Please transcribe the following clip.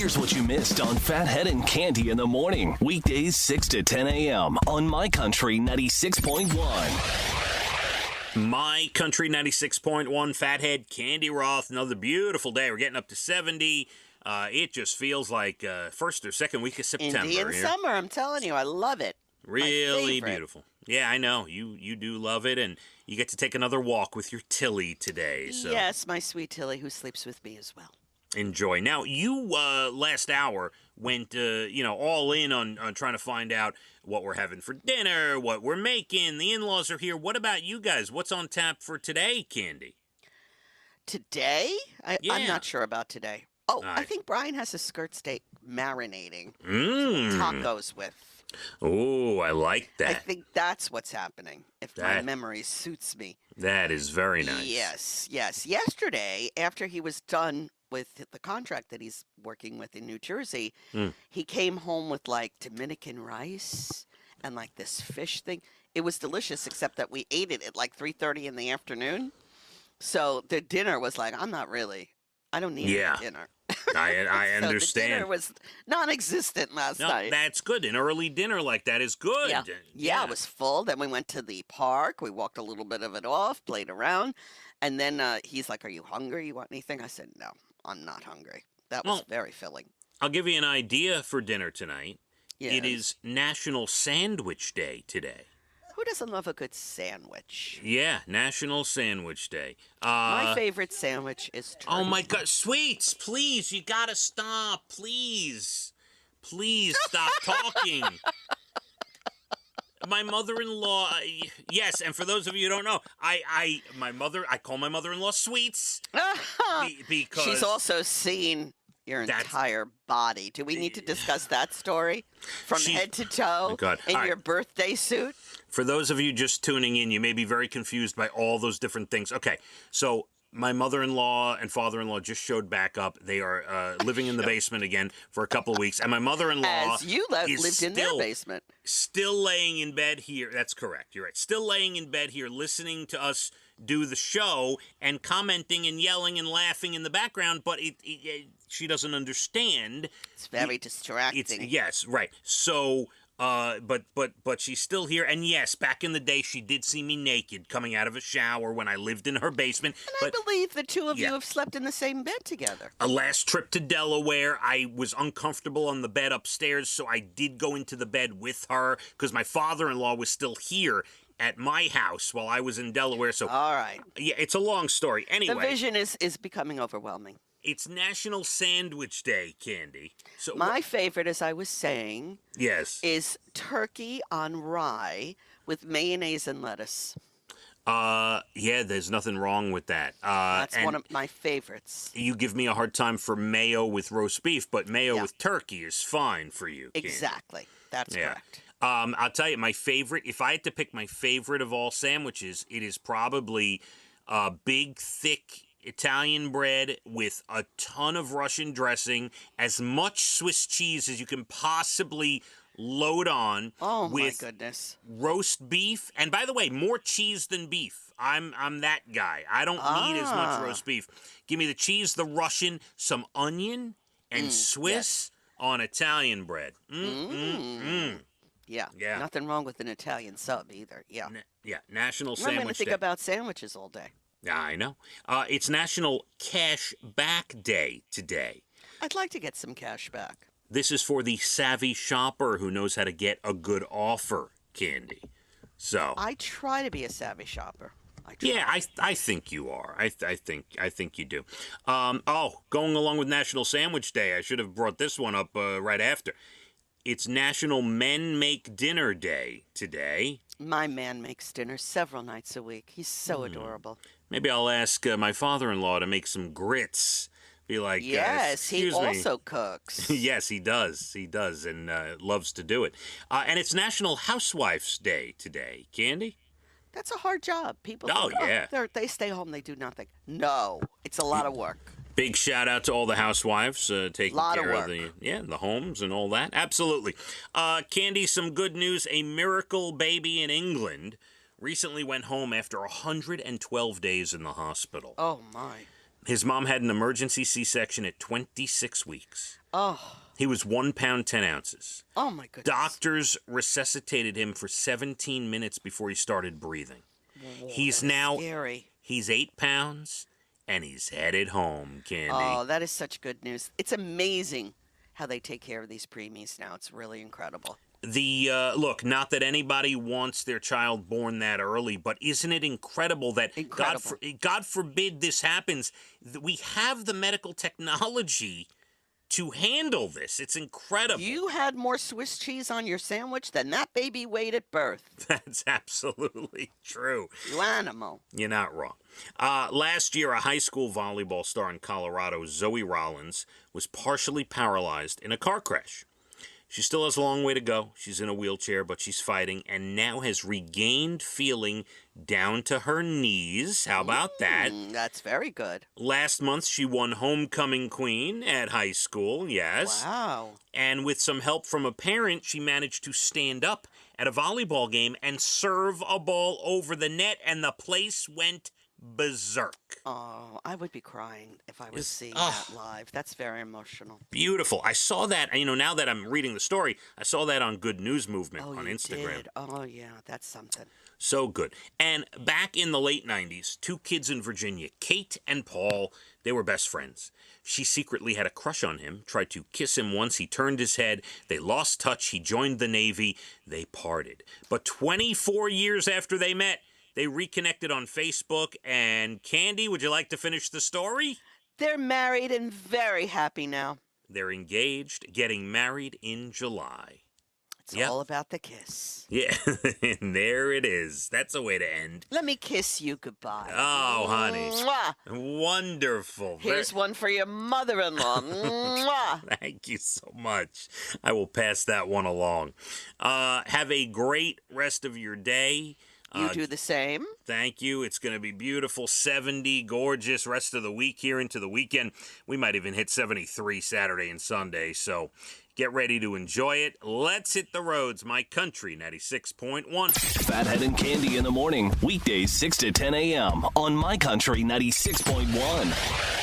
Here's what you missed on Phathead and Cande in the morning. Weekdays 6 to 10 a.m. on My Country 96.1. My Country 96.1, Phathead, Cande Roth. Another beautiful day. We're getting up to 70. It just feels like first or second week of September. Indian summer, I'm telling you. I love it. Really beautiful. Yeah, I know. You do love it, and you get to take another walk with your Tilly today. So. Yes, my sweet Tilly, who sleeps with me as well. Enjoy. Now, you last hour went, all in on trying to find out what we're having for dinner, what we're making. The in-laws are here. What about you guys? What's on tap for today, Cande? Today? Yeah. I'm not sure about today. Oh, I think Brian has a skirt steak marinating tacos with. Oh, I like that. I think that's what's happening, if my memory suits me. That is very nice. Yes. Yesterday, after he was done with the contract that he's working with in New Jersey, he came home with like Dominican rice and like this fish thing. It was delicious, except that we ate it at like 3:30 in the afternoon. So the dinner was like, I don't need dinner. I So understand. the dinner was non-existent last night. That's good. An early dinner like that is good. Yeah, it was full. Then we went to the park. We walked a little bit of it off, played around. And then he's like, "Are you hungry? You want anything?" I said, "No, I'm not hungry." That was very filling. I'll give you an idea for dinner tonight. Yes. It is National Sandwich Day today. Who doesn't love a good sandwich? Yeah, National Sandwich Day. My favorite sandwich is turkey. Oh, my God. Sweets, please, you got to stop. Please. Please stop talking. My mother-in-law, yes, and for those of you who don't know, I call my mother-in-law Sweets because she's also seen your entire body. Do we need to discuss that story from head to toe in your birthday suit? For those of you just tuning in, you may be very confused by all those different things. Okay, so my mother-in-law and father-in-law just showed back up. They are living in the basement again for a couple of weeks. And my mother-in-law As you lived in their basement. Still laying in bed here. That's correct. You're right. Still laying in bed here, listening to us do the show and commenting and yelling and laughing in the background. But she doesn't understand. It's very distracting. Yes, right. So... But she's still here, and yes, back in the day, she did see me naked coming out of a shower when I lived in her basement. And I believe the two of you have slept in the same bed together. A last trip to Delaware, I was uncomfortable on the bed upstairs, so I did go into the bed with her because my father-in-law was still here at my house while I was in Delaware. So all right, yeah, it's a long story. Anyway, the vision is becoming overwhelming. It's National Sandwich Day, Cande. So my favorite, as I was saying, is turkey on rye with mayonnaise and lettuce. Yeah, there's nothing wrong with that. That's one of my favorites. You give me a hard time for mayo with roast beef, but mayo with turkey is fine for you, Cande. Exactly. That's correct. I'll tell you, my favorite, if I had to pick my favorite of all sandwiches, it is probably big, thick Italian bread with a ton of Russian dressing, as much Swiss cheese as you can possibly load on. Oh, with my goodness. Roast beef. And by the way, more cheese than beef. I'm that guy. I don't need as much roast beef. Give me the cheese, the Russian, some onion, and Swiss on Italian bread. Yeah. Nothing wrong with an Italian sub either. Yeah. National Sandwich Day. I'm going to think about sandwiches all day. Yeah, I know. It's National Cash Back Day today. I'd like to get some cash back. This is for the savvy shopper who knows how to get a good offer, Cande. So I try to be a savvy shopper. Yeah, I think you are. I think you do. Going along with National Sandwich Day, I should have brought this one up right after. It's National Men Make Dinner Day today. My man makes dinner several nights a week. He's so adorable. Maybe I'll ask my father-in-law to make some grits. Be like, yes, he also cooks. Yes, he does. He does, and loves to do it. And it's National Housewives Day today. Cande? That's a hard job. People think, they stay home, they do nothing. No, it's a lot of work. Big shout out to all the housewives taking care of the homes and all that. Absolutely. Cande, some good news. A miracle baby in England recently went home after 112 days in the hospital. Oh, my. His mom had an emergency C-section at 26 weeks. Oh. He was 1 pound, 10 ounces. Oh, my goodness. Doctors resuscitated him for 17 minutes before he started breathing. Whoa, He's that is now, scary. he's 8 pounds, and he's headed home, Cande. Oh, that is such good news. It's amazing how they take care of these preemies now. It's really incredible. Look, not that anybody wants their child born that early, but isn't it incredible that God forbid this happens, that we have the medical technology to handle this. It's incredible. You had more Swiss cheese on your sandwich than that baby weighed at birth. That's absolutely true. You animal. You're not wrong. Last year, a high school volleyball star in Colorado, Zoe Rollins, was partially paralyzed in a car crash. She still has a long way to go. She's in a wheelchair, but she's fighting and now has regained feeling down to her knees. How about that? That's very good. Last month, she won Homecoming Queen at high school, yes. Wow. And with some help from a parent, she managed to stand up at a volleyball game and serve a ball over the net, and the place went berserk. Oh, I would be crying if I was seeing that live. That's very emotional. Beautiful. I saw that, now that I'm reading the story, I saw that on Good News Movement on Instagram. Did. Oh, yeah, that's something. So good. And back in the late 90s, 2 kids in Virginia, Kate and Paul, they were best friends. She secretly had a crush on him, tried to kiss him once. He turned his head. They lost touch. He joined the Navy. They parted. But 24 years after they met, they reconnected on Facebook. And Cande, would you like to finish the story? They're married and very happy now. They're engaged, getting married in July. It's all about the kiss. Yeah, and there it is. That's a way to end. Let me kiss you goodbye. Oh, honey. Mwah. Wonderful. Here's one for your mother-in-law. Mwah. Thank you so much. I will pass that one along. Have a great rest of your day. You do the same. Thank you. It's going to be beautiful, 70, gorgeous rest of the week here into the weekend. We might even hit 73 Saturday and Sunday, so get ready to enjoy it. Let's hit the roads. My Country 96.1. Phathead and Cande in the morning, weekdays 6 to 10 a.m. on My Country 96.1.